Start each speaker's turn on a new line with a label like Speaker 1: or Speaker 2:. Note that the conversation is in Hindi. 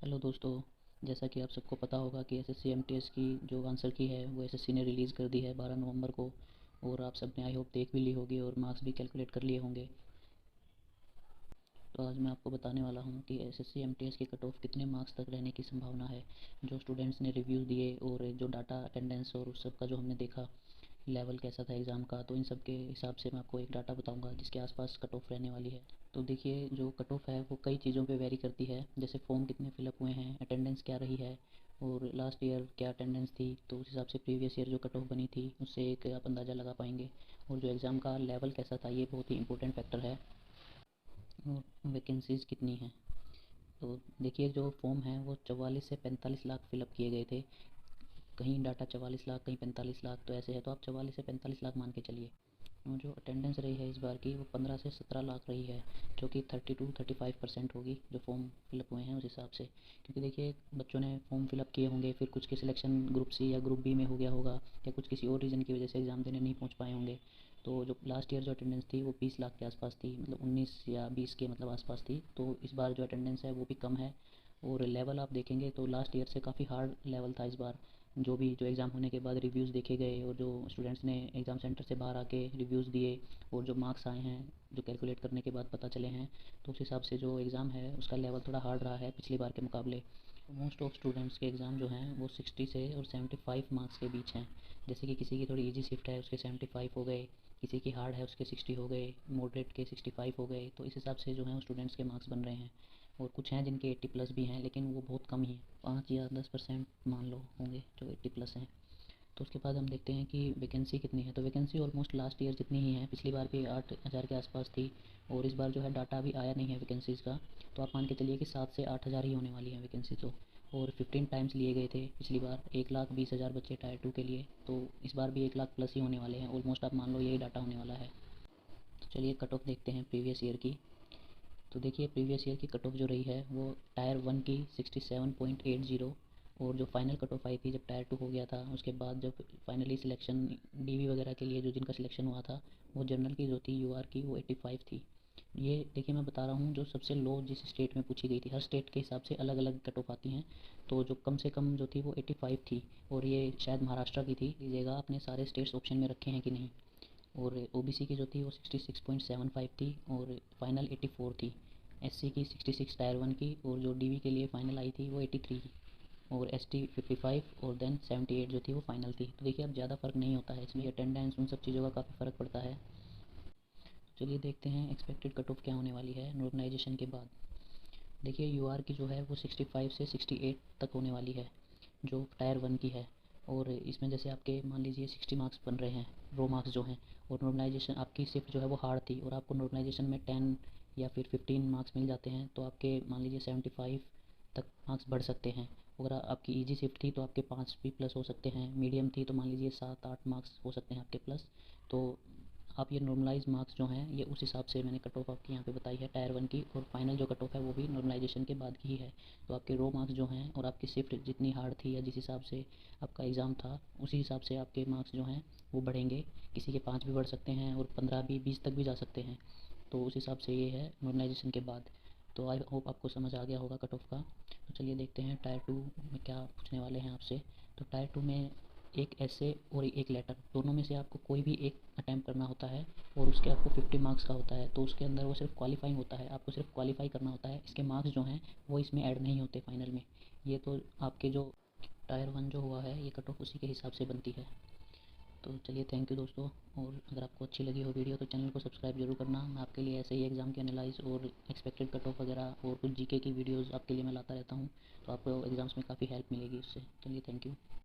Speaker 1: हेलो दोस्तों। जैसा कि आप सबको पता होगा कि एसएससी एमटीएस की जो आंसर की है वो एसएससी ने रिलीज़ कर दी है 12 नवंबर को। और आप सबने आई होप देख भी ली होगी और मार्क्स भी कैलकुलेट कर लिए होंगे। तो आज मैं आपको बताने वाला हूँ कि एसएससी एमटीएस के कट ऑफ कितने मार्क्स तक रहने की संभावना है। जो स्टूडेंट्स ने रिव्यूज़ दिए और जो डाटा अटेंडेंस और उस सब का जो हमने देखा, लेवल कैसा था एग्ज़ाम का, तो इन सब के हिसाब से मैं आपको एक डाटा बताऊंगा जिसके आसपास कट ऑफ रहने वाली है। तो देखिए, जो कट ऑफ है वो कई चीज़ों पे वेरी करती है, जैसे फॉर्म कितने फिलअप हुए हैं, अटेंडेंस क्या रही है और लास्ट ईयर क्या अटेंडेंस थी, तो उस हिसाब से प्रीवियस ईयर जो कट ऑफ बनी थी उससे एक आप अंदाज़ा लगा पाएंगे। और जो एग्ज़ाम का लेवल कैसा था ये बहुत ही इंपॉर्टेंट फैक्टर है। और वैकेंसीज़ कितनी हैं, तो देखिए जो फॉर्म है वो 44 से 45 लाख फिलअप किए गए थे। कहीं डाटा 44 लाख, कहीं 45 लाख, तो ऐसे है, तो आप 44 से 45 लाख मान के चलिए। और जो अटेंडेंस रही है इस बार की वो 15 से 17 लाख रही है, जो कि 32-35% होगी जो फॉर्म फिलअप हुए हैं उस हिसाब से। क्योंकि देखिए, बच्चों ने फॉर्म फिलअप किए होंगे, फिर कुछ के सिलेक्शन ग्रुप सी या ग्रुप बी में हो गया होगा, या कुछ किसी और रीज़न की वजह से एग्ज़ाम देने नहीं पहुंच पाए होंगे। तो जो लास्ट ईयर जो अटेंडेंस थी वो 20 लाख के आसपास थी, मतलब 19 या 20 के मतलब आसपास थी। तो इस बार जो अटेंडेंस है वो भी कम है। और लेवल आप देखेंगे तो लास्ट ईयर से काफ़ी हार्ड लेवल था इस बार। जो एग्ज़ाम होने के बाद रिव्यूज़ देखे गए और जो स्टूडेंट्स ने एग्ज़ाम सेंटर से बाहर आके रिव्यूज़ दिए और जो मार्क्स आए हैं जो कैलकुलेट करने के बाद पता चले हैं, तो उस हिसाब से जो एग्ज़ाम है उसका लेवल थोड़ा हार्ड रहा है पिछली बार के मुकाबले। मोस्ट ऑफ स्टूडेंट्स के एग्ज़ाम जो हैं वो 60 से और 75 मार्क्स के बीच हैं। जैसे कि किसी की थोड़ी इजी शिफ्ट है उसके 75 हो गए, किसी की हार्ड है उसके 60 हो गए, मॉडरेट के 65 हो गए, तो इस हिसाब से जो है स्टूडेंट्स के मार्क्स बन रहे हैं। और कुछ हैं जिनके 80 प्लस भी हैं, लेकिन वो बहुत कम ही हैं, 5 या 10% मान लो होंगे जो 80 प्लस हैं। तो उसके बाद हम देखते हैं कि वैकेंसी कितनी है, तो वैकेंसी ऑलमोस्ट लास्ट ईयर जितनी ही है, पिछली बार भी 8,000 के आसपास थी। और इस बार जो है डाटा अभी आया नहीं है वैकेंसीज़ का, तो आप मान के चलिए कि 7 से 8,000 ही होने वाली है वैकेंसी तो। और 15 टाइम्स लिए गए थे पिछली बार, 1,20,000 बच्चे टायर 2 के लिए, तो इस बार भी 1 लाख प्लस ही होने वाले हैं ऑलमोस्ट, आप मान लो यही डाटा होने वाला है। तो चलिए कट ऑफ देखते हैं प्रीवियस ईयर की। तो देखिए, प्रीवियस ईयर की कट ऑफ जो रही है वो टायर 1 की 67.80। और जो फाइनल कट ऑफ आई थी जब टायर 2 हो गया था, उसके बाद जब फाइनली सिलेक्शन डीवी वगैरह के लिए जो जिनका सिलेक्शन हुआ था, वो जनरल की जो थी यूआर की वो 85 थी। ये देखिए, मैं बता रहा हूँ जो सबसे लो जिस स्टेट में पूछी गई थी, हर स्टेट के हिसाब से अलग अलग कट ऑफ आती हैं। तो जो कम से कम जो थी वो 85 थी, और ये शायद महाराष्ट्र की थी। लीजिएगा आपने सारे स्टेट्स ऑप्शन में रखे हैं कि नहीं। और ओबीसी की जो थी वो 66.75 थी और फाइनल 84 थी। एससी की 66 टायर 1 की, और जो डीवी के लिए फ़ाइनल आई थी वो 83। और एसटी 55 और देन 78 जो थी वो फाइनल थी। तो देखिए, अब ज़्यादा फ़र्क नहीं होता है इसमें, अटेंडेंस उन सब चीज़ों का काफ़ी फ़र्क पड़ता है। चलिए देखते हैं एक्सपेक्टेड कट ऑफ क्या होने वाली है नॉर्मलाइजेशन के बाद। देखिए, यूआर की जो है वो 65 से 68 तक होने वाली है, जो टायर 1 की है। और इसमें जैसे आपके मान लीजिए 60 मार्क्स बन रहे हैं, रो मार्क्स जो हैं, और नॉर्मलाइजेशन आपकी शिफ्ट जो है वो हार्ड थी और आपको नॉर्मलाइजेशन में 10 या फिर 15 मार्क्स मिल जाते हैं, तो आपके मान लीजिए 75 तक मार्क्स बढ़ सकते हैं। अगर आपकी इजी शिफ्ट थी तो आपके 5 भी प्लस हो सकते हैं, मीडियम थी तो मान लीजिए 7-8 मार्क्स हो सकते हैं आपके प्लस। तो आप ये नॉर्मलाइज मार्क्स जो हैं ये उस हिसाब से मैंने कट ऑफ आपकी यहाँ पे बताई है टायर 1 की, और फाइनल जो कट ऑफ है वो भी नॉर्मलाइजेशन के बाद की ही है। तो आपके रो मार्क्स जो हैं और आपकी शिफ्ट जितनी हार्ड थी या जिस हिसाब से आपका एग्ज़ाम था, उसी हिसाब से आपके मार्क्स जो हैं वो बढ़ेंगे। किसी के 5 भी बढ़ सकते हैं और 15 भी, 20 तक भी जा सकते हैं। तो उस हिसाब से ये है नॉर्मलाइजेशन के बाद। तो आई होप आपको समझ आ गया होगा कट ऑफ का। तो चलिए देखते हैं टायर 2 में क्या पूछने वाले हैं आपसे। तो टायर 2 में एक ऐसे और एक लेटर, दोनों में से आपको कोई भी एक अटैम्प्ट करना होता है, और उसके आपको 50 मार्क्स का होता है। तो उसके अंदर वो सिर्फ क्वालिफाइंग होता है, आपको सिर्फ क्वालिफाई करना होता है, इसके मार्क्स जो हैं वो इसमें ऐड नहीं होते फाइनल में। ये तो आपके जो टायर 1 जो हुआ है ये कट ऑफ उसी के हिसाब से बनती है। तो चलिए, थैंक यू दोस्तों। और अगर आपको अच्छी लगी हो वीडियो तो चैनल को सब्सक्राइब जरूर करना। मैं आपके लिए ऐसे ही एग्ज़ाम के एनालाइज और एक्सपेक्टेड कट ऑफ वगैरह और कुछ जीके की वीडियोस आपके लिए मैं लाता रहता हूँ, तो आपको एग्ज़ाम्स में काफ़ी हेल्प मिलेगी उससे। चलिए, थैंक यू।